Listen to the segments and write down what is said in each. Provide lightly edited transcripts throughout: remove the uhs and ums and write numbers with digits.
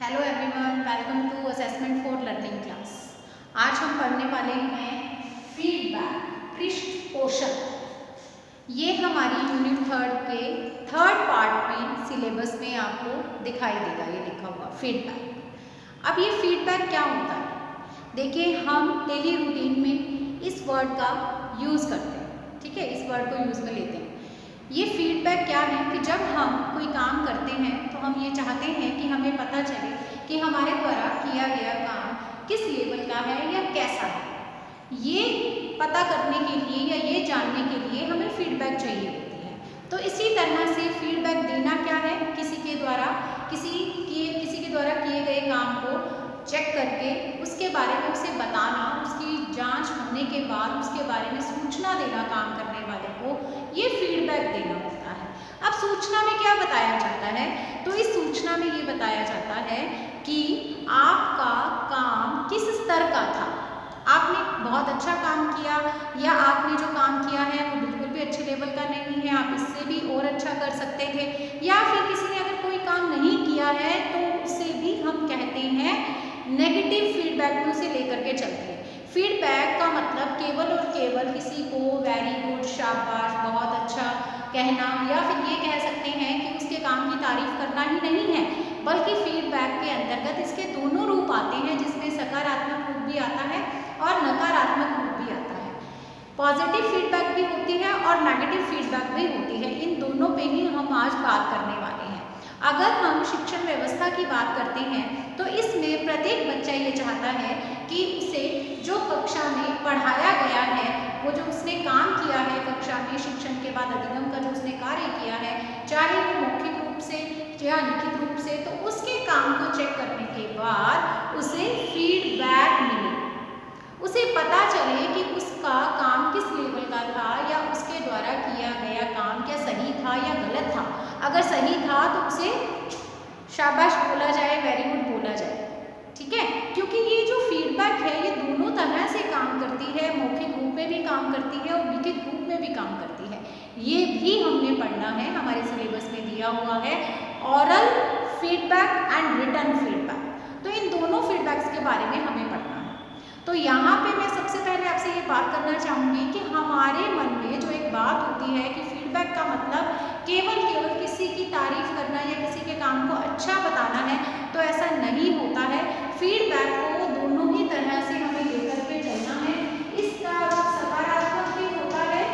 Hello everyone, welcome to assessment for learning class. आज हम पढ़ने वाले हैं फीडबैक, पृष्ठ पोषण। ये हमारी यूनिट 3 के थर्ड पार्ट में सिलेबस में आपको दिखाई देगा, ये लिखा हुआ फीडबैक। अब ये फीडबैक क्या होता है? देखिए, हम डेली रूटीन में इस वर्ड का यूज़ करते हैं, ठीक है, इस वर्ड को यूज़ में लेते हैं। ये फीडबैक क्या है कि जब हम कोई काम करते हैं तो हम ये चाहते हैं कि हमें पता चले कि हमारे द्वारा किया गया काम किस लेवल का है या कैसा है। ये पता करने के लिए या ये जानने के लिए हमें फीडबैक चाहिए होती है। तो इसी तरह से फीडबैक देना क्या है, किसी के द्वारा किए गए काम को चेक करके उसके बारे में उसे बताना, उसकी जांच होने के बाद उसके बारे में सूचना देना काम करने वाले को, ये फीडबैक देना होता है। अब सूचना में क्या बताया जाता है? तो इस सूचना में ये बताया जाता है कि आपका काम किस स्तर का था। आपने बहुत अच्छा काम किया या आपने जो काम किया है वो बिल्कुल भी अच्छे लेवल का नहीं है, आप इससे भी और अच्छा कर सकते थे, या फिर किसी ने अगर कोई काम नहीं किया है तो उसे भी हम कहते हैं नेगेटिव फीडबैक में उसे लेकर के चलते हैं। फीडबैक का मतलब केवल और केवल किसी को वेरी गुड, शाबाश, बहुत अच्छा कहना, या फिर ये कह सकते हैं कि उसके काम की तारीफ करना ही नहीं है, बल्कि फीडबैक के अंतर्गत इसके दोनों रूप आते हैं, जिसमें सकारात्मक रूप भी आता है और नकारात्मक रूप भी आता है। पॉजिटिव फीडबैक भी होती है और नेगेटिव फीडबैक भी होती है। इन दोनों पे ही हम आज बात करने वाले हैं। अगर हम शिक्षण व्यवस्था की बात करते हैं तो इसमें प्रत्येक बच्चा ये चाहता है कि उसे जो कक्षा में पढ़ाया गया है, वो जो उसने काम किया है कक्षा में शिक्षण के बाद अधिगम का जो उसने कार्य किया है, चाहे वो मौखिक रूप से या लिखित रूप से, तो उसके काम को चेक करने के बाद उसे फीडबैक मिले, उसे पता चले कि उसका काम किस लेवल का था या उसके द्वारा किया गया काम क्या सही था या गलत था। अगर सही था तो उसे शाबाश बोला जाए, वेरी गुड बोला जाए, ठीक है, क्योंकि ये जो फीडबैक है ये दोनों तरह से काम करती है, मौखिक रूप में भी काम करती है और लिखित रूप में भी काम करती है। ये भी हमने पढ़ना है, हमारे सिलेबस में दिया हुआ है oral feedback and written feedback. तो इन दोनों फीडबैक्स के बारे में हमें पढ़ना है। तो यहाँ पे मैं सबसे पहले आपसे ये बात करना चाहूँगी कि हमारे मन में जो एक बात होती है कि फीडबैक का मतलब केवल किसी की तारीफ करना या किसी के काम को अच्छा बताना है, तो ऐसा नहीं होता है। फीडबैक को दोनों ही तरह से हमें लेकर के चलना है। इसका सकारात्मक भी होता है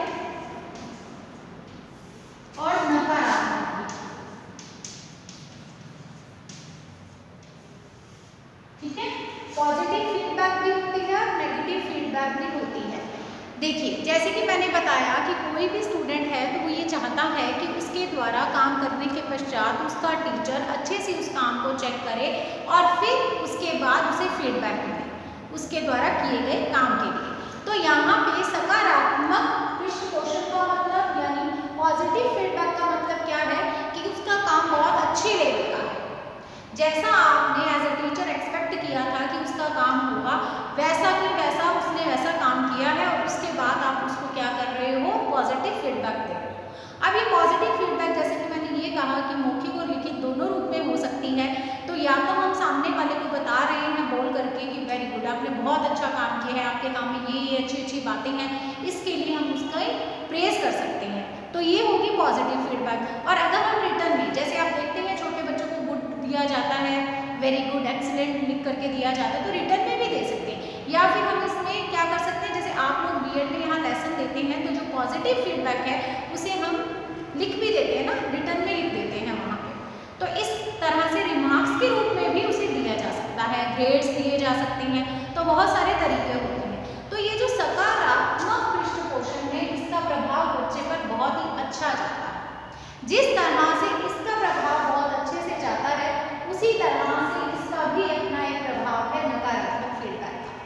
और नकारात्मक भी, ठीक है। पॉजिटिव फीडबैक भी होती है और नेगेटिव फीडबैक भी होती है। देखिए, जैसे कि मैंने बताया कि कोई भी स्टूडेंट है तो वो ये चाहता है कि उसके द्वारा काम करने के पश्चात उसका टीचर अच्छे से उस काम को चेक करे और फिर उसके बाद उसे फीडबैक मिले उसके द्वारा किए गए काम के लिए। तो यहाँ पे सकारात्मक पृष्ठ पोषण का मतलब यानी पॉजिटिव फीडबैक का मतलब क्या है कि उसका काम बहुत अच्छे लेवल का है, जैसा आपने एज ए टीचर एक्सपेक्ट किया था कि उसका काम होगा, वैसा कि वैसा उसने वैसा काम किया है और उसके बाद आप उसको क्या कर रहे हो, पॉजिटिव फीडबैक दे रहे हो। अब ये पॉजिटिव फीडबैक, जैसे कि मैंने ये कहा कि मौखिक और लिखित दोनों रूप में हो सकती है। तो या तो हम सामने वाले को बता रहे हैं बोल करके कि वेरी गुड, आपने बहुत अच्छा काम किया है, आपके काम में ये अच्छी अच्छी बातें हैं, इसके लिए हम उसका प्रेज कर सकते हैं, तो ये होगी पॉजिटिव फीडबैक। और अगर हम रिटर्न में, जैसे आप देखते हैं छोटे बच्चों को गुड दिया जाता है, वेरी गुड, एक्सीलेंट लिख करके दिया जाता है, तो रिटर्न में भी दे सकते हैं। या फिर हम इसमें क्या कर सकते हैं, जैसे आप लोग बीएड में यहाँ लेसन देते हैं तो जो पॉजिटिव फीडबैक है उसे हम लिख भी देते हैं ना, रिटर्न में लिख देते हैं वहाँ पे। तो इस तरह से रिमार्क्स के रूप में भी उसे दिया जा सकता है, ग्रेड्स दिए जा सकते हैं, तो बहुत सारे तरीके होते हैं। तो ये जो सकारात्मक पृष्ठ पोषण है इसका प्रभाव बच्चे पर बहुत ही अच्छा जाता है। जिस तरह से इसका प्रभाव बहुत अच्छे से जाता है, उसी तरह से इसका भी अपना एक प्रभाव है नकारात्मक फीडबैक का।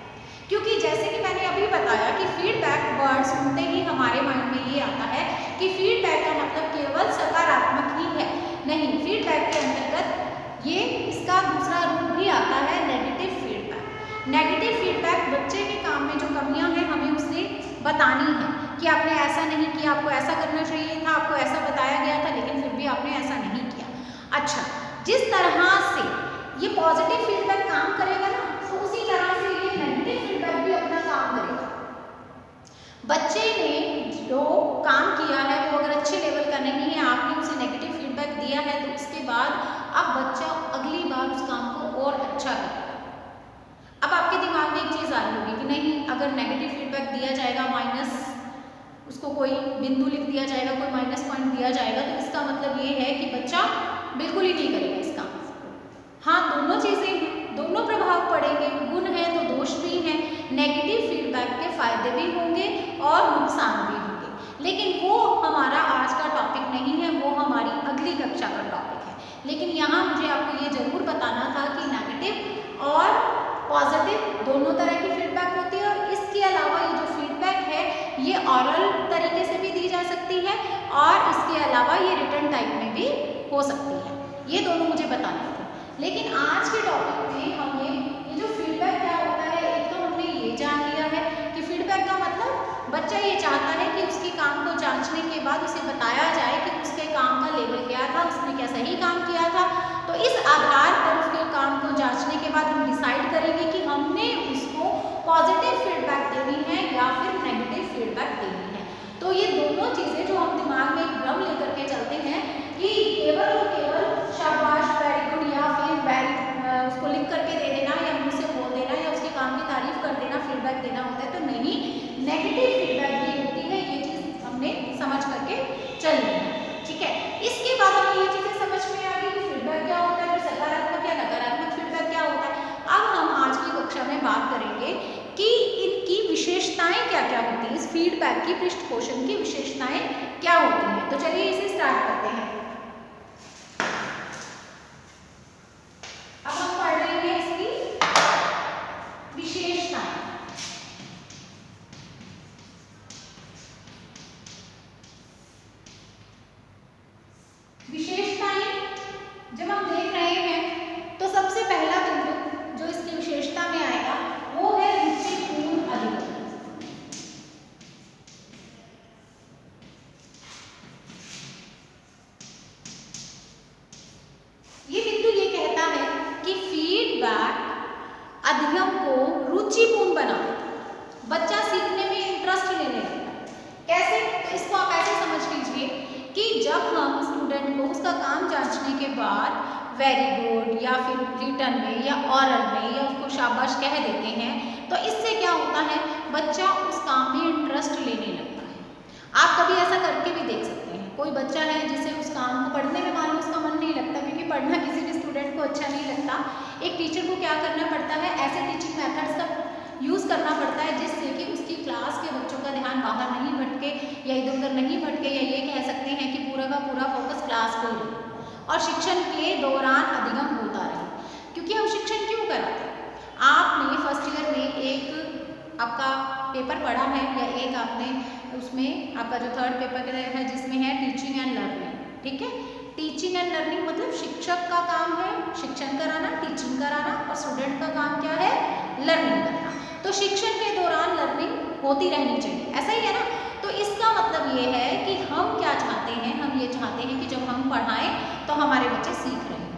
क्योंकि जैसे कि मैंने अभी बताया कि फीडबैक वर्ड सुनते ही हमारे माइंड में ये आता है कि फीडबैक का मतलब केवल सकारात्मक ही है, नहीं, फीडबैक के अंतर्गत ये इसका दूसरा रूप भी आता है नेगेटिव फीडबैक। नेगेटिव फीडबैक बच्चे के काम में जो कमियां हैं हमें उसे बतानी है कि आपने ऐसा नहीं किया, आपको ऐसा करना चाहिए था, आपको ऐसा बताया गया था लेकिन फिर भी आपने ऐसा नहीं किया। अच्छा, जिस तरह से ये पॉजिटिव बच्चे ने जो काम किया है वो अगर अच्छे लेवल का नहीं है, आपने उसे नेगेटिव फीडबैक दिया है, तो उसके बाद अब बच्चा अगली बार उस काम को और अच्छा करेगा। अब आपके दिमाग में एक चीज़ आ रही होगी कि नहीं, अगर नेगेटिव फीडबैक दिया जाएगा, माइनस उसको कोई बिंदु लिख दिया जाएगा, कोई माइनस पॉइंट दिया जाएगा, तो इसका मतलब ये है कि बच्चा बिल्कुल ही नहीं करेगा इस काम को। हाँ, दोनों चीज़ें हैं, दोनों प्रभाव पड़ेंगे, गुण है तो दोष भी हैं, नेगेटिव फीडबैक के फायदे भी होंगे और नुकसान भी होंगे, लेकिन वो हमारा आज का टॉपिक नहीं है, वो हमारी अगली कक्षा का टॉपिक है। लेकिन यहाँ मुझे आपको ये जरूर बताना था कि नेगेटिव और पॉजिटिव दोनों तरह की फीडबैक होती है, और इसके अलावा ये जो फीडबैक है ये ऑरल तरीके से भी दी जा सकती है, और इसके अलावा ये रिटन टाइप में भी हो सकती है। ये दोनों मुझे बताने थे। लेकिन आज के टॉपिक में हमने ये जो फीडबैक क्या होता है, एक तो हमने ये जान लिया है कि फीडबैक का मतलब बच्चा ये चाहता है कि उसके काम को जांचने के बाद उसे बताया जाए कि उसके काम का लेवल क्या था, उसने क्या सही काम किया था। तो इस आधार पर उसके काम को जांचने के बाद हम डिसाइड करेंगे कि हमने उसको पॉजिटिव फीडबैक देनी है या फिर नेगेटिव फीडबैक देनी है। तो ये दोनों चीज़ें जो हम दिमाग में एक भ्रम लेकर के चलते हैं कि केवल और केवल शाबाश, वेरी गुड या फिर वेरी उसको लिख करके दे देना या मुंह से बोल देना या उसके काम की तारीफ कर देना फीडबैक देना होता है, तो नहीं, नेगेटिव फीडबैक भी होती है। ये चीज़ हमने समझ करके चलनी है, ठीक है। इसके बाद हमें ये चीज़ें समझ में आ गई कि फीडबैक क्या होता है, सकारात्मक या नकारात्मक फीडबैक क्या होता है। अब हम आज की कक्षा में बात करेंगे कि इनकी विशेषताएं क्या क्या होती हैं, इस फीडबैक की पृष्ठपोषण की विशेषताएं क्या होती हैं। तो चलिए इसे स्टार्ट करते हैं। अब हम पढ़ लेंगे इसकी विशेषताएं। विशेषताएं जब हम देख रहे हैं तो सबसे पहला बिंदु जो इसकी विशेषता में आएगा वो है रुचिपूर्ण अधिगम। ये बिंदु ये कहता है कि फीडबैक अधिगम को रुचिपूर्ण बना देता है, बच्चा सीखने में इंटरेस्ट लेने लगता है। कैसे? तो इसको आप ऐसे समझ लीजिए कि जब हम स्टूडेंट को उसका काम जांचने के बाद वेरी गुड या फिर रिटन में या ऑरल में या उसको शाबाश कह देते हैं, तो इससे क्या होता है, बच्चा उस काम में इंटरेस्ट लेने लगता है। आप कभी ऐसा करके भी देख सकते हैं, कोई बच्चा है जिसे उस काम को पढ़ने में मान लो उसका मन नहीं लगता, क्योंकि पढ़ना किसी भी स्टूडेंट को अच्छा नहीं लगता। एक टीचर को क्या करना पड़ता है, ऐसे टीचिंग मेथड्स का यूज़ करना पड़ता है जिससे कि उसकी क्लास के बच्चों का ध्यान बाहर नहीं भटके या इधर उधर नहीं भटके, या ये कह सकते हैं कि पूरा का पूरा फोकस क्लास पर रहे और शिक्षण के दौरान अधिगम होता रहे। क्योंकि हम शिक्षण क्यों कराते हैं, आपने फर्स्ट ईयर में एक आपका पेपर पढ़ा है या एक आपने उसमें आपका जो थर्ड पेपर है जिसमें है टीचिंग एंड लर्निंग, ठीक है। टीचिंग एंड लर्निंग मतलब शिक्षक का काम है शिक्षण कराना, टीचिंग कराना, और स्टूडेंट का काम क्या है, लर्निंग करना। तो शिक्षण के दौरान लर्निंग होती रहनी चाहिए, ऐसा ही है ना। तो इसका मतलब ये है कि हम क्या चाहते हैं, हम ये चाहते हैं कि जब हम पढ़ाएं तो हमारे बच्चे सीख रहे हैं।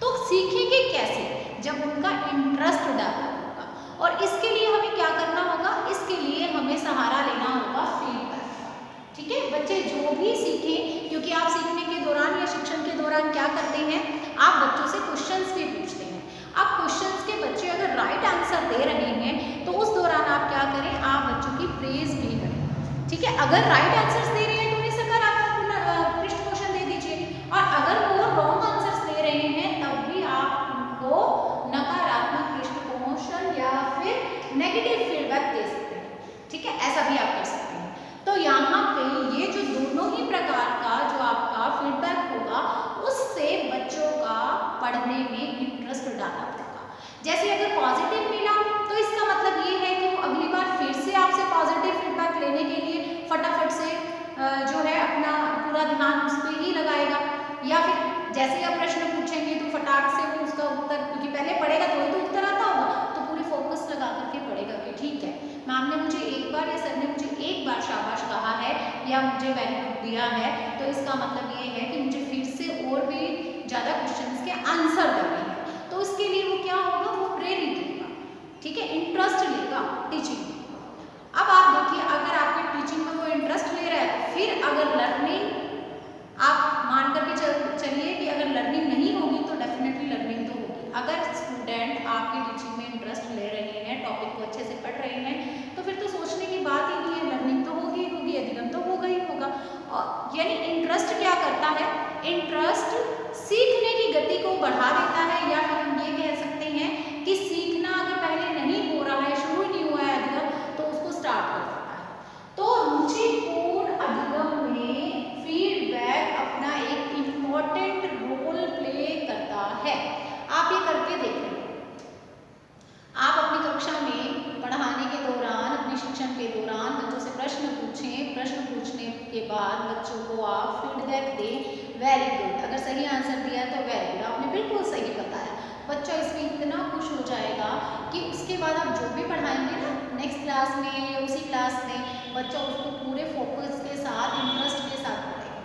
तो सीखेंगे कैसे, जब उनका इंटरेस्ट डेवलप होगा, और इसके लिए हमें क्या करना होगा, इसके लिए हमें सहारा लेना होगा फीडबैक का, ठीक है। बच्चे जो भी सीखें, क्योंकि आप सीखने के दौरान या शिक्षण के दौरान क्या करते हैं, आप बच्चों से क्वेश्चंस भी पूछते हैं। आप क्वेश्चंस के बच्चे अगर राइट आंसर दे रहे हैं तो उस दौरान आप क्या करें, आप बच्चों की प्रेज भी करें, ठीक है। अगर राइट आंसर्स दे रहे हैं तो उन्हें सकारात्मक पृष्ठपोषण दे दीजिए, और अगर वो रॉन्ग आंसर्स दे रहे हैं तब भी आप उनको नकारात्मक पृष्ठपोषण या फिर नेगेटिव फीडबैक दे सकते हैं, ठीक है। ऐसा भी आप कर सकते हैं। तो यहाँ पे ये जो दोनों ही प्रकार का जो आपका फीडबैक होगा, उससे बच्चों का पढ़ने में इंटरेस्ट डेवलप होगा। जैसे अगर पॉजिटिव मिला तो इसका मतलब ये है कि वो अगली बार फिर से आपसे पॉजिटिव फीडबैक लेने के लिए फटाफट से जो है अपना पूरा ध्यान उस पर ही लगाएगा, या फिर जैसे आप प्रश्न पूछेंगे तो फटाक से वो उसका उत्तर, क्योंकि पहले पढ़ेगा तो उत्तर आता होगा, तो पूरी फोकस लगा करके पढ़ेगा कि ठीक है, मैम ने मुझे एक बार या सर ने मुझे एक बार शाबाश कहा है या मुझे वेरी गुड दिया है, तो इसका मतलब ये है कि मुझे फिर से और भी ज़्यादा क्वेश्चंस के आंसर देने हैं। तो उसके लिए वो क्या होगा, वो प्रेरित होगा, ठीक है, इंटरेस्ट लेगा टीचिंग में। अब आप देखिए, अगर आपके आपकी टीचिंग में इंटरेस्ट ले रहे हैं, टॉपिक को अच्छे से पढ़ रहे हैं, तो फिर तो सोचने की बात ही नहीं है, लर्निंग तो होगी होगी, अधिगम तो होगा ही होगा। और यानी इंटरेस्ट क्या करता है, इंटरेस्ट सीखने की गति को बढ़ा देता है, या फिर हम ये कह सकते हैं कि सीखना अगर पहले नहीं हो रहा है, शुरू ही नहीं हुआ है अधिगम, तो उसको स्टार्ट कर देता है। तो रुचिपूर्ण अधिगम में फीडबैक अपना एक इम्पॉर्टेंट रोल प्ले करता है। आप ये करके देखें, आप अपनी कक्षा में पढ़ाने के दौरान, अपने शिक्षण के दौरान बच्चों से प्रश्न पूछें, प्रश्न पूछने के बाद बच्चों को आप फीडबैक दें, वेरी गुड, अगर सही आंसर दिया तो वेरी गुड, आपने बिल्कुल सही बताया, बच्चा इसमें इतना खुश हो जाएगा कि उसके बाद आप जो भी पढ़ाएंगे ना नेक्स्ट क्लास में या उसी क्लास में, बच्चा उसको पूरे फोकस के साथ, इंटरेस्ट के साथ पढ़ेगा,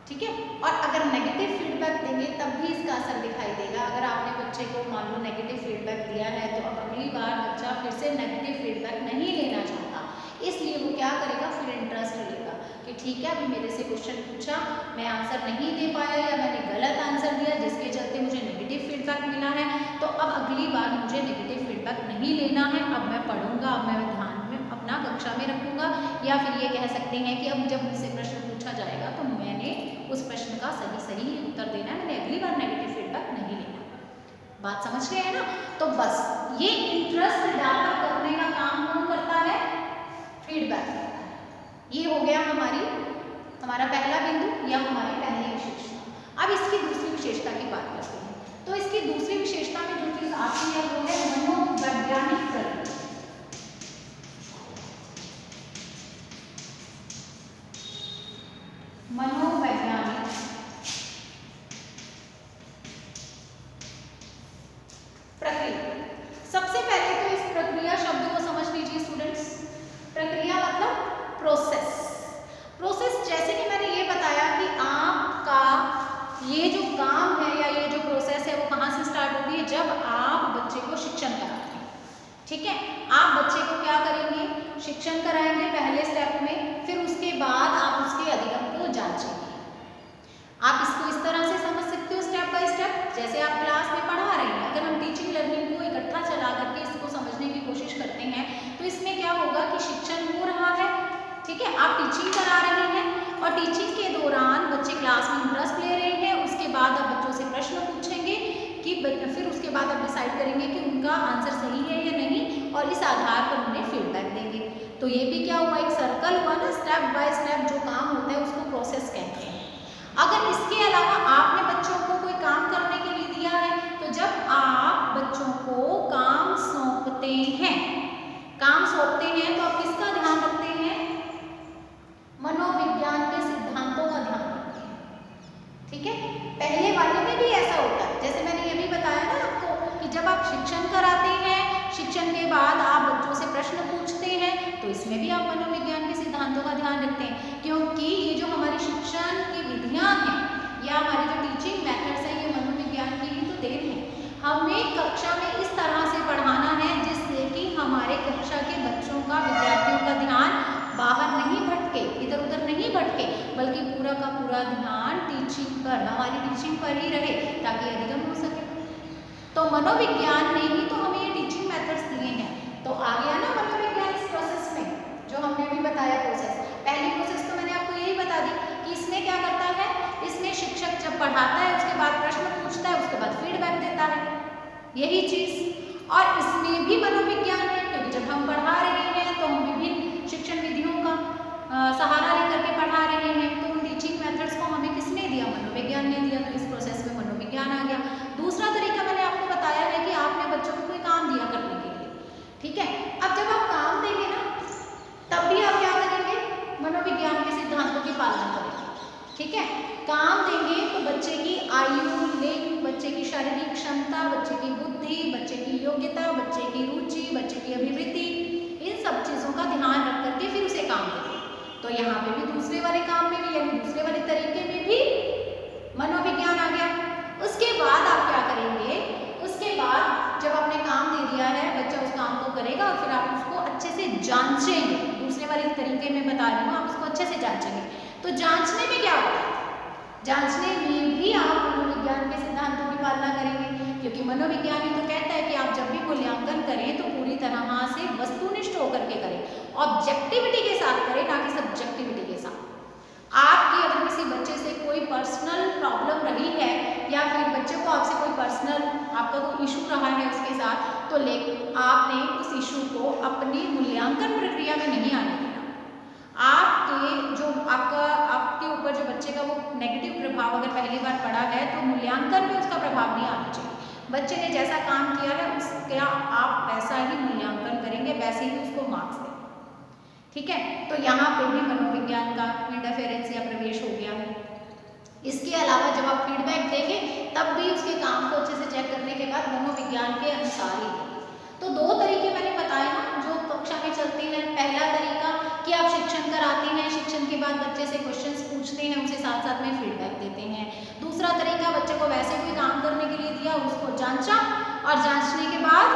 ठीक है। और अगर नेगेटिव फीडबैक देंगे तब भी इसका असर दिखाई देगा। अगर आपने बच्चे को मान लो नेगेटिव फीडबैक दिया है, तो अब अगली बार बच्चा फिर से नेगेटिव फीडबैक नहीं लेना चाहता, इसलिए वो क्या करेगा, फिर इंटरेस्ट लेगा कि ठीक है, अभी मेरे से क्वेश्चन पूछा, मैं आंसर नहीं दे पाया या मैंने गलत आंसर दिया जिसके चलते मुझे नेगेटिव फीडबैक मिला है, तो अब अगली बार मुझे नेगेटिव फीडबैक नहीं लेना है, अब मैं पढ़ूंगा, अब मैं ध्यान में अपना कक्षा में रखूंगा। या फिर ये कह सकते हैं कि अब जब मुझसे प्रश्न पूछा जाएगा तो मैंने उस प्रश्न का सही उत्तर देना है, मैंने अगली बार नेगेटिव फीडबैक नहीं लेना। बात समझ गए हैं ना? तो बस ये इंटरेस्ट डेवलप करने का काम कौन करता है, फीडबैक करता है। ये हो गया हमारा पहला बिंदु या हमारी पहली विशेषता। अब इसकी दूसरी विशेषता की बात करते हैं। तो इसकी दूसरी विशेषता में जो चीज आती है वो है मनोवैज्ञानिक प्रक्रिया। मनोवैज्ञानिक प्रक्रिया। सबसे पहले तो इस प्रक्रिया शब्द को समझ लीजिए स्टूडेंट्स। प्रक्रिया मतलब प्रोसेस। प्रोसेस जैसे कि मैंने ये बताया कि आपका ये जो काम है या ये जो प्रोसेस है वो कहाँ से स्टार्ट होती है, जब आप बच्चे को शिक्षण कराते हैं, ठीक है। आप बच्चे को क्या करेंगे, शिक्षण कराएंगे पहले स्टेप में, फिर उसके बाद आप उसके अधिगम को जांचेंगे। आप इसको इस तरह से समझ सकते हो स्टेप बाय स्टेप, जैसे आप क्लास में पढ़ा रहे हैं, अगर हम टीचिंग लर्निंग को इकट्ठा चला करके इसको समझने की कोशिश करते हैं तो इसमें क्या होगा कि शिक्षण हो रहा है, ठीक है, आप टीचिंग करा रहे हैं और टीचिंग के दौरान बच्चे क्लास में इंटरेस्ट ले रहे हैं, उसके बाद आप बच्चों से प्रश्न पूछेंगे कि फिर उसके बाद आप डिसाइड करेंगे कि उनका आंसर सही है या नहीं, और इस आधार पर उन्हें फीडबैक देंगे। तो ये भी क्या हुआ, एक सर्कल हुआ ना, स्टेप बाय स्टेप जो काम होता है उसको प्रोसेस कहते हैं। अगर इसके अलावा आपने बच्चों को कोई काम करने के लिए दिया है, तो जब आप बच्चों को काम सौंपते हैं तो आप किसका ध्यान रखते हैं, मनोविज्ञान के सिद्धांतों का ध्यान रखते हैं, ठीक है। पहले वाले में भी ऐसा होता है, जैसे मैंने ये भी बताया ना आपको कि जब आप शिक्षण कराते हैं, शिक्षण के बाद आप बच्चों से प्रश्न पूछते हैं, तो इसमें भी आप मनोविज्ञान के सिद्धांतों का ध्यान रखते हैं, क्योंकि ये जो हमारी शिक्षण की विधियां हैं या हमारे जो टीचिंग मेथड्स हैं, ये मनोविज्ञान की ही तो देन है। हमें कक्षा में इस तरह से पढ़ाना है जिससे कि हमारे कक्षा के बच्चों का, विद्यार्थियों का ध्यान बाहर नहीं भटके, इधर उधर नहीं भटके, बल्कि पूरा का पूरा ध्यान टीचिंग पर, हमारी टीचिंग पर ही रहे, ताकि अधिगम हो सके। तो मनोविज्ञान ने ही तो हमें ये टीचिंग मेथड्स दिए हैं। तो आ गया ना मनोविज्ञान इस प्रोसेस में, जो हमने अभी बताया प्रोसेस। पहली प्रोसेस तो मैंने आपको यही बता दी कि इसमें क्या करता है, इसमें शिक्षक जब पढ़ाता है उसके बाद प्रश्न पूछता है, उसके बाद फीडबैक देता है, यही चीज। और इसमें भी मनोविज्ञान है, क्योंकि जब हम पढ़ा रहे हैं तो हम विभिन्न शिक्षण विधियों का सहारा लेकर के पढ़ा रहे हैं, तो उन टीचिंग मेथड्स को हमें किसने दिया, मनोविज्ञान ने दिया। तो इस प्रोसेस में मनोविज्ञान आ गया। दूसरा तरीका मैंने आपको बताया है कि आपने बच्चों को कोई काम दिया करने के लिए, ठीक है। अब जब आप काम देंगे ना, तब भी आप क्या करेंगे, मनोविज्ञान के सिद्धांतों की पालना करेंगे, ठीक है। काम देंगे तो बच्चे की आयु, लिंग, बच्चे की शारीरिक क्षमता, बच्चे की बुद्धि, बच्चे की योग्यता, बच्चे की रुचि, बच्चे की अभिवृत्ति, इन सब चीज़ों का ध्यान रख करके फिर उसे काम देंगे। तो यहाँ पे भी दूसरे वाले काम में भी, यानी दूसरे वाले तरीके में भी मनोविज्ञान आ गया। उसके बाद आप क्या करेंगे, उसके बाद जब आपने काम दे दिया है, बच्चा उस काम को करेगा और फिर आप उसको अच्छे से जांचेंगे। दूसरे वाले तरीके में बता रही हूँ, आप उसको अच्छे से जांचेंगे। तो जांचने में क्या होता है, जांचने में भी आप मनोविज्ञान के सिद्धांतों की पालना करेंगे, क्योंकि मनोविज्ञान ही तो है कि आप जब भी मूल्यांकन करें तो पूरी तरह से वस्तुनिष्ठ होकर के करें, ऑब्जेक्टिविटी के साथ करें, ना कि सब्जेक्टिविटी के साथ। आपकी अगर किसी बच्चे से कोई पर्सनल प्रॉब्लम रही है या फिर बच्चे को आपसे कोई पर्सनल आपका कोई इशू रहा है उसके साथ, तो आपने उस इशू को अपनी मूल्यांकन प्रक्रिया में नहीं आने देना। आपके जो आपके ऊपर जो बच्चे का वो नेगेटिव प्रभाव अगर पहली बार पड़ा है तो मूल्यांकन में उसका प्रभाव नहीं आना चाहिए। बच्चे ने जैसा काम किया है उसका आप वैसा ही मूल्यांकन करेंगे, वैसे ही उसको मार्क्स देंगे। ठीक है, तो यहाँ पे भी मनोविज्ञान का इंटरफेरेंस या प्रवेश हो गया है। इसके अलावा जब आप फीडबैक देंगे तब भी उसके काम को अच्छे से चेक करने के बाद मनोविज्ञान के अनुसार ही देंगे। तो दो तरीके मैंने बताए ना जो कक्षा में चलते हैं। पहला तरीका कि आप शिक्षण कराते हैं, शिक्षण के बाद बच्चे से क्वेश्चंस पूछते हैं, उसे साथ साथ में फीडबैक देते हैं। दूसरा तरीका, बच्चे को वैसे कोई काम करने के लिए दिया, उसको जांचा और जांचने के बाद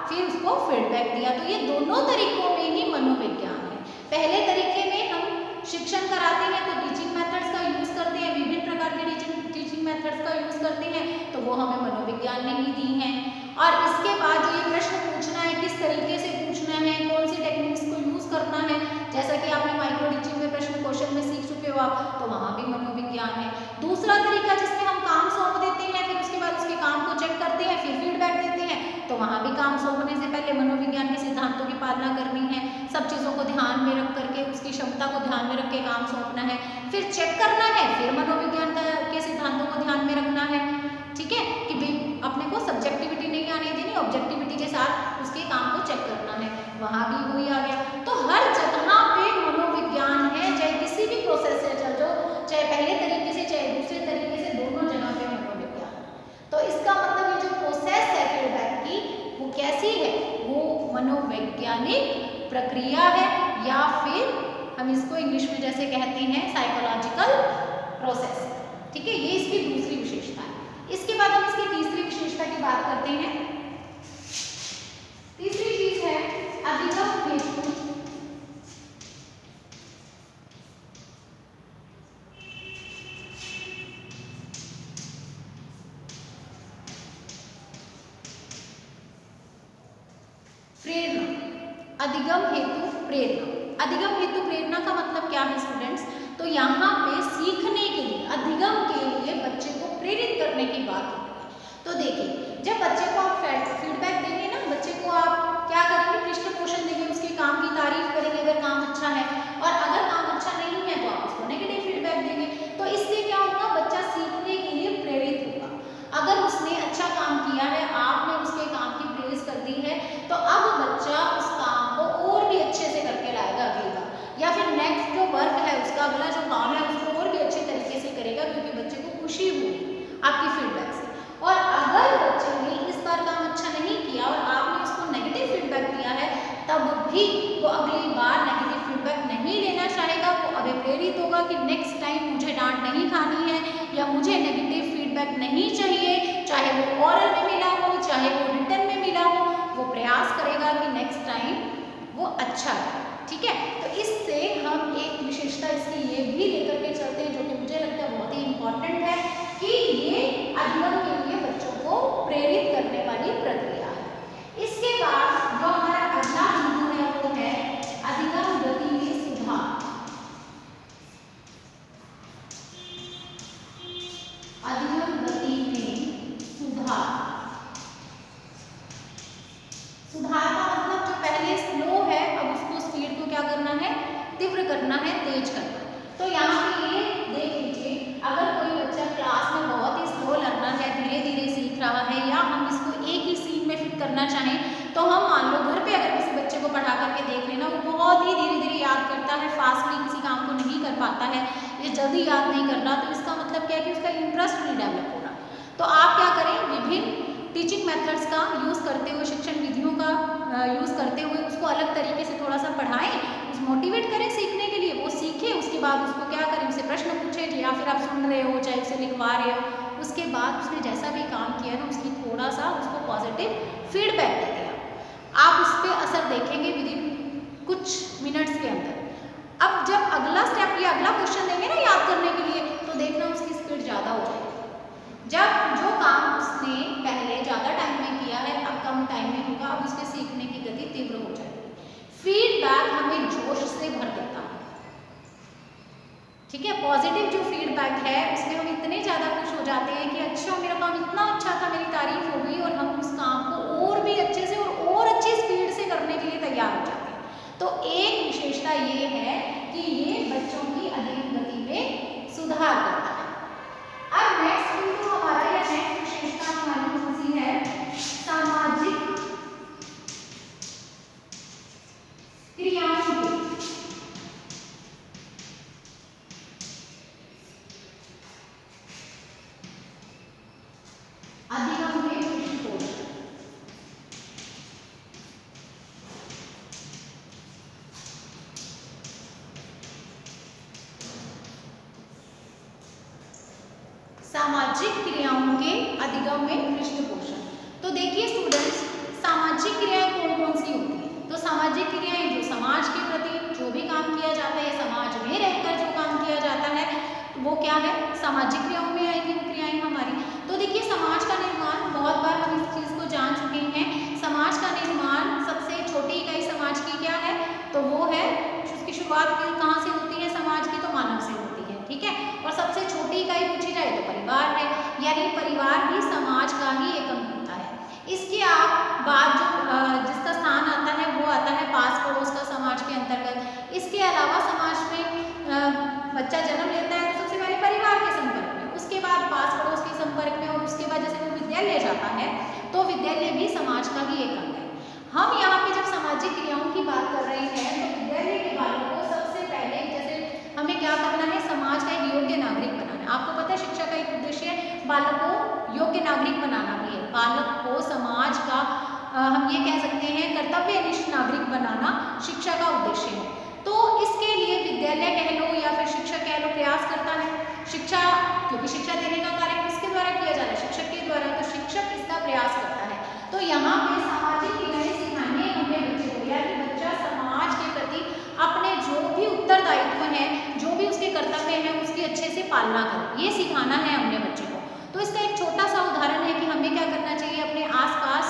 फिर उसको फीडबैक दिया। तो ये दोनों तरीकों में ही मनोविज्ञान है। पहले तरीके में हम शिक्षण कराते हैं तो टीचिंग मेथड्स का यूज करते हैं, विभिन्न प्रकार के टीचिंग मेथड्स का यूज करते हैं, तो वो हमें मनोविज्ञान ने ही दी हैं। और इसके बाद जो ये प्रश्न पूछना है, किस तरीके से पूछना है, कौन सी टेक्निक्स को यूज करना है, जैसा कि आपने माइक्रो टीचिंग में प्रश्न क्वेश्चन में सीख चुके हो आप, तो वहाँ भी मनोविज्ञान है। दूसरा तरीका जिसमें हम काम सौंप देते हैं, फिर उसके बाद उसके काम को चेक करते हैं, फिर फीडबैक देते हैं, तो वहाँ भी काम सौंपने से पहले मनोविज्ञान के सिद्धांतों की पालना करनी है, सब चीज़ों को ध्यान में रख करके उसकी क्षमता को ध्यान में रख के काम सौंपना है, फिर चेक करना है, फिर मनोविज्ञान के सिद्धांतों को ध्यान में रखना है। ठीक है, कि अपने को सब्जेक्टिविटी नहीं आने देनी, ऑब्जेक्टिविटी के साथ उसके काम को चेक करना है, वहाँ भी वही आ गया। तो हर जगह पे मनोविज्ञान है, चाहे किसी भी प्रोसेस से चल जाओ, चाहे पहले तरीके से चाहे दूसरे तरीके से, दोनों जगह पे मनोविज्ञान। तो इसका मतलब ये जो प्रोसेस है फीडबैक की वो कैसी है, वो मनोवैज्ञानिक प्रक्रिया है, या फिर हम इसको इंग्लिश में जैसे कहते हैं साइकोलॉजिकल प्रोसेस। ठीक है, ये इसकी दूसरी विशेषता है। इसके बाद हम इसकी तीसरी विशेषता की बात करते हैं। तीसरी चीज है अधिगम हेतु प्रेरणा। अधिगम हेतु प्रेरणा। अधिगम हेतु प्रेरणा का मतलब क्या है स्टूडेंट्स? तो यहाँ पे सीखने के लिए, अधिगम के लिए बच्चे को प्रेरित करने की बात होती है। तो देखिए, जब बच्चे को आप फीडबैक देंगे ना, बच्चे को आप क्या करेंगे, पृष्ठ पोषण देंगे, उसके काम की तारीफ करेंगे अगर काम अच्छा है, और अगर काम अच्छा नहीं है तो आप उसको नेगेटिव फीडबैक देंगे। तो इससे क्या होगा, बच्चा सीखने के लिए प्रेरित होगा। अगर उसने अच्छा काम किया है, आपने उसके काम की प्रेज कर दी है, तो अब बच्चा उस काम को और भी अच्छे से करके लाएगा अगली बार, या फिर नेक्स्ट जो वर्क है उसका अगला जो काम है उसको और भी अच्छे तरीके से करेगा, क्योंकि बच्चे को खुशी हुई आपकी फीडबैक से। और अगर बच्चे ने इस बार काम अच्छा नहीं किया और आपने उसको नेगेटिव फीडबैक दिया है, तब भी वो अगली बार नेगेटिव फीडबैक नहीं लेना चाहेगा, वो अब प्रेरित होगा कि नेक्स्ट टाइम मुझे डांट नहीं खानी है, या मुझे नेगेटिव फीडबैक नहीं चाहिए, चाहे वो ओरल में मिला हो चाहे वो रिटन में मिला हो, वो प्रयास करेगा कि नेक्स्ट टाइम वो अच्छा है। ठीक है, तो इससे हम एक विशेषता इसकी ये भी लेकर के चलते हैं, जो कि मुझे लगता है बहुत ही इंपॉर्टेंट है, कि ये अधिगम के लिए बच्चों को प्रेरित करने वाली प्रक्रिया है। इसके बाद जो हमारा अगला बिंदु है वो है अधिगम गति में सुधार। अधिगम गति में सुधार। सुधार का मतलब जो पहले स्लो है, अब उसको स्पीड को क्या करना है, तीव्र करना है, तेज करना है। तो यहाँ पे ये देख लीजिए, अगर कोई बच्चा क्लास में बहुत ही स्लो लर्नर है, धीरे धीरे सीख रहा है, या हम इसको एक ही सीन में फिट करना चाहें, तो हम मान लो घर पे अगर किसी बच्चे को पढ़ा करके देख लेना, वो बहुत ही धीरे धीरे याद करता है, फास्टली किसी काम को नहीं कर पाता है, ये जल्दी याद नहीं कर रहा, तो इसका मतलब क्या है कि उसका इंटरेस्ट नहीं डेवलप हो रहा। तो आप क्या करें, विभिन्न टीचिंग मेथड्स का यूज़ करते हुए, शिक्षण विधियों का यूज़ करते हुए उसको अलग तरीके से थोड़ा सा पढ़ाएं, उस मोटिवेट करें सीखने के लिए, वो सीखे, उसके बाद उसको क्या करें, उससे प्रश्न पूछें, या फिर आप सुन रहे हो चाहे उसे लिखवा रहे हो, उसके बाद उसने जैसा भी काम किया ना उसकी थोड़ा सा उसको पॉजिटिव फीडबैक दे दिया। आप उस पर असर देखेंगे विदिन कुछ मिनट्स के अंदर। अब जब अगला स्टेप या अगला क्वेश्चन देंगे ना याद करने के लिए, तो देखना उसकी स्पीड ज़्यादा हो जाएगी। जब जो काम उसने पहले ज़्यादा टाइम में किया है, अब कम फीडबैक है उसमें हम इतने ज़्यादा खुश हो जाते हैं कि अच्छा मेरा काम इतना अच्छा था, मेरी तारीफ हो गई, और हम उस काम को और भी अच्छे से और अच्छी स्पीड से करने के लिए तैयार हो जाते हैं। तो एक विशेषता ये है कि ये बच्चों की अधिक गति में सुधार करता है। अब नेक्स्ट बिंदु हमारा या नेक्स्ट विशेषता हमारी कौन सी है? सामाजिक क्रियाओं की अधिगम में पृष्ठपोषण। सामाजिक क्रियाओं के अधिगम में पृष्ठपोषण। तो देखिए स्टूडेंट्स, सामाजिक क्रियाएं कौन कौन सी होती हैं? तो सामाजिक क्रियाएं जो समाज के प्रति जो भी काम किया जाता है, समाज में रहकर जो काम किया जाता है, वो क्या है? सामाजिक क्रियाओं में आएगी वो क्रियाएं हमारी। तो देखिए समाज का निर्माण, बहुत बार हम इस चीज को जान चुके हैं, समाज का निर्माण सबसे छोटी इकाई समाज की क्या है? तो वो है, उसकी शुरुआत कहाँ से होती है समाज की? तो मानव से होती है, ठीक है। और सबसे छोटी इकाई पूछी जाए तो परिवार है, यानी परिवार भी समाज का ही एक अंग होता है। इसके बाद जो जिसका स्थान आता है वो आता है पास पड़ोस का समाज के अंतर्गत। इसके अलावा समाज में बच्चा जन्म लेता है तो सबसे पहले परिवार के संपर्क में, उसके बाद पास पड़ोस के संपर्क में, और उसके बाद जैसे वो विद्यालय जाता है तो विद्यालय भी समाज का ही एक अंग है। हम यहाँ पे जब सामाजिक क्रियाओं की बात कर रहे हैं तो विद्यालय के बालकों को सबसे पहले जैसे हमें क्या करना है? समाज का एक योग्य नागरिक बनाना है। आपको पता है शिक्षा का एक उद्देश्य है बालक को योग्य नागरिक बनाना भी है। बालक को समाज का हम ये कह सकते हैं कर्तव्यनिष्ठ नागरिक बनाना शिक्षा का उद्देश्य है। तो इसके लिए विद्यालय कह लो या फिर शिक्षक कह लो प्रयास करता है। शिक्षा, क्योंकि शिक्षा देने का कार्य किसके द्वारा किया जा रहा है? शिक्षक के द्वारा, तो शिक्षक इसका प्रयास करता है। तो यहाँ पे सामाजिक क्रियाएं सिखाने हमने बच्चे को, या कि बच्चा समाज के प्रति अपने जो भी उत्तरदायित्व है, जो भी उसके कर्तव्य हैं, उसकी अच्छे से पालना करें, ये सिखाना है हमने बच्चे को। तो इसका एक छोटा सा उदाहरण है कि हमें क्या करना चाहिए? अपने आसपास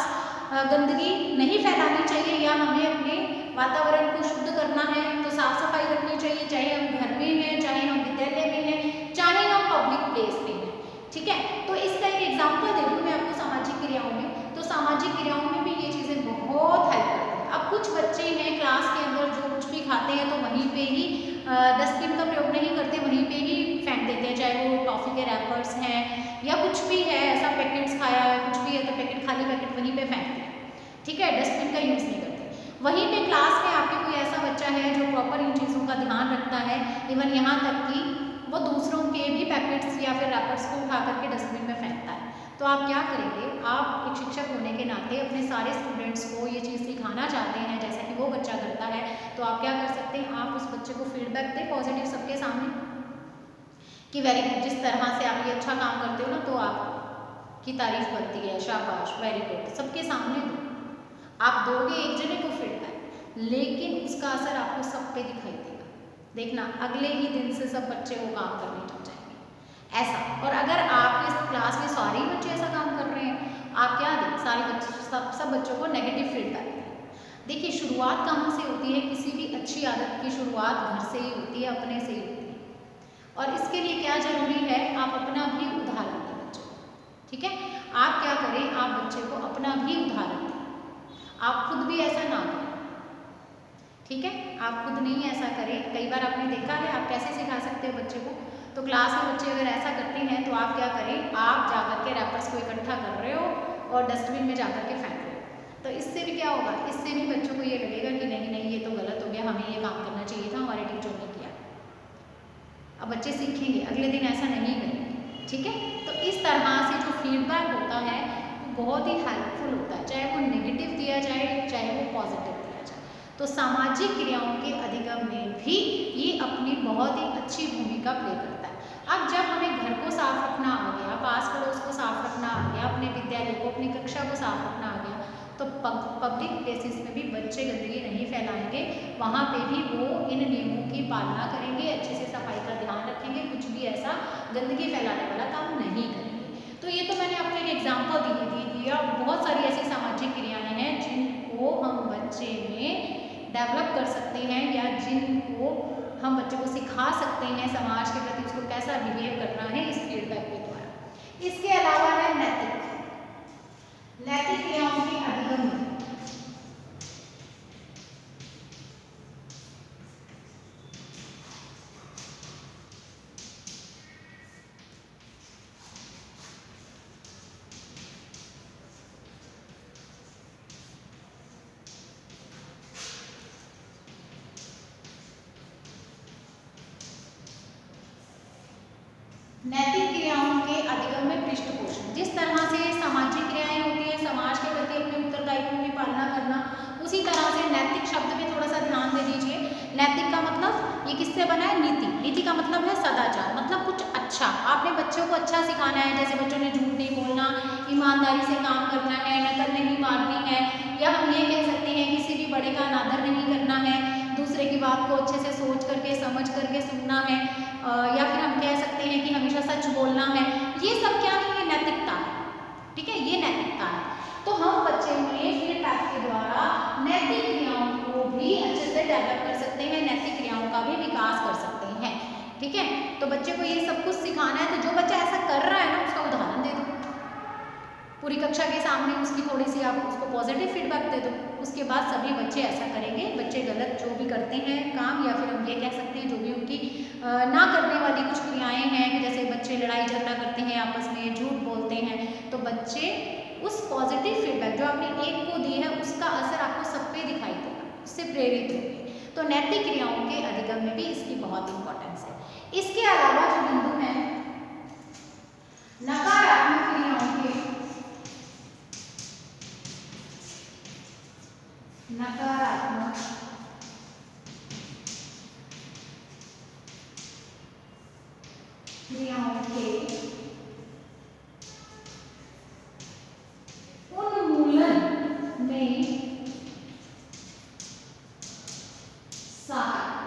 गंदगी नहीं फैलानी चाहिए, या हमें अपने वातावरण को शुद्ध करना है तो साफ सफाई रखनी चाहिए, चाहे हम घर में हैं, चाहे हम विद्यालय में हैं, चाहे हम पब्लिक प्लेस में हैं, ठीक है। तो इसका एक एग्जाम्पल दे दूँ मैं आपको सामाजिक क्रियाओं में। तो सामाजिक क्रियाओं में भी ये चीज़ें बहुत हेल्प करती हैं। अब कुछ बच्चे हैं क्लास के अंदर जो कुछ भी खाते हैं तो वहीं पे ही डस्टबिन का प्रयोग नहीं करते, वहीं पे ही फेंक देते हैं, चाहे वो टॉफ़ी के रैपर्स हैं या कुछ भी है, ऐसा पैकेट्स खाया है, कुछ भी है तो पैकेट, खाली पैकेट वहीं पे फेंकते हैं, ठीक है, डस्टबिन का यूज़ नहीं करते। वहीं पे क्लास में आपके कोई ऐसा बच्चा है जो प्रॉपर इन चीज़ों का ध्यान रखता है, इवन यहाँ तक कि वो दूसरों के भी पैकेट्स या फिर रैपर्स को उठा करके डस्टबिन में फेंकता है, तो आप क्या करेंगे? आप एक शिक्षक होने के नाते अपने सारे स्टूडेंट्स को ये चीज़ सिखाना चाहते हैं जैसा कि वो बच्चा करता है, तो आप क्या कर सकते हैं? आप उस बच्चे को फीडबैक दें पॉजिटिव सबके सामने कि वेरी गुड, जिस तरह से आप ये अच्छा काम करते हो ना तो आपकी तारीफ बनती है, शाबाश, वेरी गुड, सबके सामने दो। आप दोगे एक जने को फीडबैक, लेकिन उसका असर आपको सब पे दिखाई देगा। देखना अगले ही दिन से सब बच्चे वो काम करने लग जाएंगे, ऐसा। और अगर आपके क्लास में सारे ही बच्चे ऐसा काम कर रहे हैं, आप क्या दें? सारे बच्चे, सब बच्चों को नेगेटिव फीडबैक दें। देखिए शुरुआत कहाँ से होती है? किसी भी अच्छी आदत की शुरुआत घर से ही होती है, अपने से ही होती है। और इसके लिए क्या जरूरी है? आप अपना भी उदाहरण दें बच्चे को, ठीक है। आप क्या करें? आप बच्चे को अपना भी उदाहरण दें, आप खुद भी ऐसा ना करें, ठीक है। आप खुद नहीं ऐसा करें। कई बार आपने देखा है, आप कैसे सिखा सकते हो बच्चे को? तो क्लास में बच्चे अगर ऐसा करते हैं तो आप क्या करें? आप जाकर के रैपर्स को इकट्ठा कर रहे हो और डस्टबिन में जाकर के फेंक रहे हो, तो इससे भी क्या होगा? इससे भी बच्चों को ये लगेगा कि नहीं नहीं ये तो गलत हो गया, हमें ये काम करना चाहिए था, हमारे टीचर ने किया। अब बच्चे सीखेंगे, अगले दिन ऐसा नहीं करेंगे, ठीक है। तो इस तरह से जो फीडबैक होता है वो बहुत ही हेल्पफुल होता है, चाहे वो नेगेटिव दिया जाए चाहे वो पॉजिटिव दिया जाए। तो सामाजिक क्रियाओं के अधिगम में भी ये अपनी बहुत ही अच्छी भूमिका प्ले करता है। अब जब हमें घर को साफ रखना आ गया, पास पड़ोस को साफ रखना आ गया, अपने विद्यालय को, अपनी कक्षा को साफ रखना आ गया, तो पब्लिक प्लेसेस में भी बच्चे गंदगी नहीं फैलाएंगे, वहाँ पे भी वो इन नियमों की पालना करेंगे, अच्छे से सफाई का ध्यान रखेंगे, कुछ भी ऐसा गंदगी फैलाने वाला काम नहीं करेंगे। तो ये तो मैंने आपको एक एग्जाम्पल दिया। बहुत सारी ऐसी सामाजिक क्रियाएं हैं जिनको हम बच्चे में डेवलप कर सकते हैं या जिनको हम बच्चों को सिखा सकते हैं समाज के प्रति उसको कैसा बिहेव करना है इस फीडबैक के द्वारा। इसके अलावा है नैतिक क्रियाओं के अधिगम। नैतिक क्रियाओं के अधिगम में पृष्ठपोषण, जिस तरह से सामाजिक क्रियाएं होती हैं, समाज के प्रति अपने उत्तरदायित्वों की पालना करना, उसी तरह से नैतिक शब्द पे थोड़ा सा ध्यान दे दीजिए। नैतिक का मतलब ये किससे बना है? नीति। नीति का मतलब है सदाचार, मतलब कुछ अच्छा। आपने बच्चों को अच्छा सिखाना है, जैसे बच्चों ने झूठ नहीं बोलना, ईमानदारी से काम करना है, नकल नहीं मारनी है, या हम ये कह सकते हैं किसी भी बड़े का अनादर नहीं करना है, दूसरे की बात को अच्छे से सोच करके समझ करके सुनना है, या फिर हम कह सकते हैं कि हमेशा सच बोलना है। ये सब क्या है? ये नैतिकता है। ठीक है, ये नैतिकता है। तो हम बच्चे में फीडबैक के द्वारा नैतिक क्रियाओं को भी अच्छे से डेवलप कर सकते हैं, नैतिक क्रियाओं का भी विकास कर सकते हैं। ठीक है, तो बच्चे को ये सब कुछ सिखाना है। तो जो बच्चा ऐसा कर रहा है ना, उसका उदाहरण दे दो पूरी कक्षा के सामने, उसकी थोड़ी सी आप उसको पॉजिटिव फीडबैक दे दो। उसके बाद सभी बच्चे ऐसा करेंगे। बच्चे गलत जो भी करते हैं काम, या फिर हम ये कह सकते हैं जो भी उनकी ना करने वाली कुछ क्रियाएं हैं, जैसे बच्चे लड़ाई झगड़ा करते हैं आपस में, झूठ बोलते हैं, तो बच्चे उस पॉजिटिव फीडबैक जो आपने एक को दी है उसका असर आपको सब पे दिखाई देगा, उससे प्रेरित होंगे। तो नैतिक क्रियाओं के अधिगम में भी इसकी बहुत इंपॉर्टेंस है। इसके अलावा जो बिंदु है नकारात्मक क्रियाओं के नकारात्मक क्रियाओं के उन्मूलन में सहायक।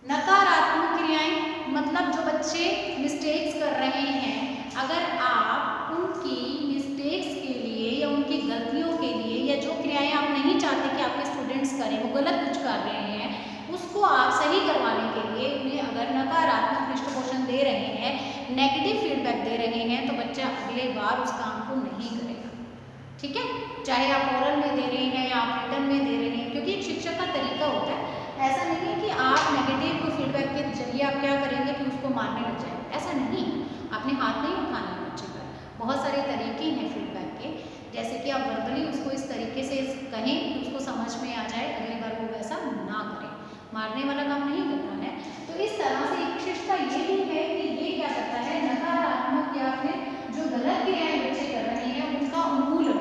नकारात्मक क्रियाएं मतलब जो बच्चे मिस्टेक्स कर रहे हैं, अगर आप उनकी मिस्टेक्स के लिए या उनकी गलतियों के लिए, या जो क्रियाएं आप नहीं चाहते कि आपके स्टूडेंट्स करें, वो गलत कुछ कर रहे हैं, उसको आप सही करवाने के लिए उन्हें अगर नकारात्मक पृष्ठपोषण दे रहे हैं, नेगेटिव फीडबैक दे रहे हैं, तो बच्चा अगले बार उस काम को नहीं करेगा। ठीक है, चाहे आप ओरल में दे रहे हैं या आप रिटर्न में दे रहे हैं, क्योंकि एक शिक्षक का तरीका होता है। ऐसा नहीं है कि आप नेगेटिव को फीडबैक के जरिए आप क्या करेंगे कि उसको मारने लग जाएंगे, ऐसा नहीं। आपने हाथ नहीं उठाना है बच्चे पर। बहुत सारे तरीके हैं फीडबैक के, जैसे कि आप वर्बली उसको इस तरीके से कहें कि उसको समझ में आ जाए, अगली बार वो वैसा ना करें। मारने वाला काम नहीं करना है। तो इस तरह से एक विशेषता ये भी है कि ये क्या करता है, नकारात्मक या फिर जो गलत क्रियाएं बच्चे कर रहे हैं उनका उन्मूलन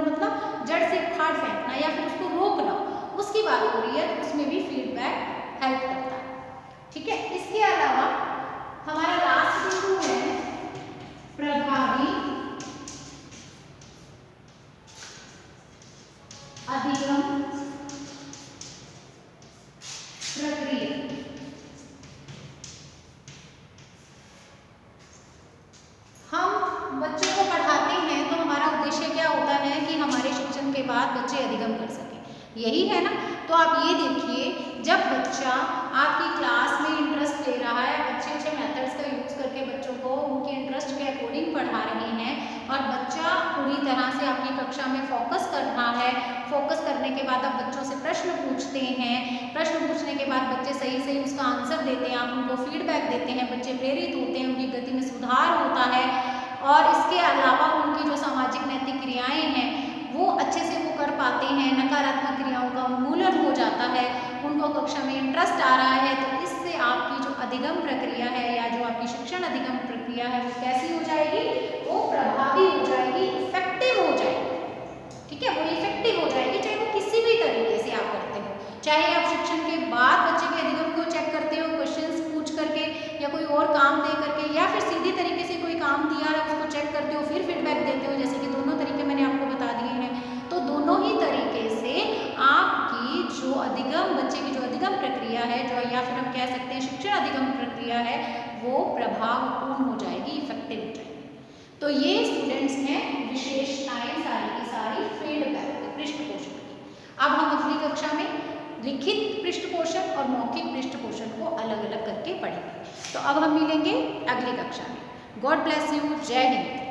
मतलब जड़ से उखाड़ फेंकना या फिर उसको रोकना, उसकी बात हो रही है, तो उसमें भी फीडबैक हेल्प करता है। ठीक है, इसके अलावा हमारा लास्ट बिंदु है प्रभावी अधिगम प्रक्रिया। हम बच्चों को पढ़ाते हैं तो हमारा उद्देश्य क्या होता है कि हमारे शिक्षण के बाद बच्चे अधिगम कर सकें, यही है ना। तो आप ये देखिए, जब बच्चा आपकी क्लास में इंटरेस्ट ले रहा है, अच्छे मेथड्स का यूज़ करके बच्चों को उनके इंटरेस्ट के अकॉर्डिंग पढ़ा रहे हैं, और बच्चा पूरी तरह से आपकी कक्षा में फोकस कर रहा है, फोकस करने के बाद आप बच्चों से प्रश्न पूछते हैं, प्रश्न पूछने के बाद बच्चे सही उसका आंसर देते हैं, आप उनको फीडबैक देते हैं, बच्चे प्रेरित होते हैं, उनकी गति में सुधार होता है, और इसके अलावा उनकी जो सामाजिक नैतिक क्रियाएं हैं वो अच्छे से वो कर पाते हैं, नकारात्मक क्रियाओं का उन्मूलन हो जाता है, उनको कक्षा में इंटरेस्ट आ रहा है। तो इससे आपकी जो अधिगम प्रक्रिया है या जो आपकी शिक्षण अधिगम प्रक्रिया है वो कैसी हो जाएगी, वो प्रभावी हो जाएगी, इफेक्टिव हो जाएगी। ठीक है, वो इफेक्टिव हो जाएगी, चाहे वो किसी भी तरीके से आप करते हो, चाहे आप शिक्षण के बाद बच्चे के अधिगम को चेक करते हो क्वेश्चंस पूछ करके, या कोई और काम दे करके, या फिर सीधी तरीके से कोई काम दिया है उसको चेक करते हो फिर फीडबैक देते हो, जैसे कि दोनों तरीके मैंने आपको बता दिए हैं। तो दोनों ही तरीके से आपकी जो अधिगम, बच्चे की जो अधिगम प्रक्रिया है, जो या फिर हम कह सकते हैं शिक्षण अधिगम प्रक्रिया है, वो प्रभावपूर्ण हो जाएगी, इफेक्टिव हो जाएगी। तो ये स्टूडेंट्स हैं विशेषताएं सारी की सारी फीडबैक पृष्ठपोषण की। अब हम अगली कक्षा में लिखित पृष्ठ पोषण और मौखिक पृष्ठ पोषण को अलग अलग करके पढ़ेंगे। तो अब हम मिलेंगे अगली कक्षा में। God bless you. जय हिंद।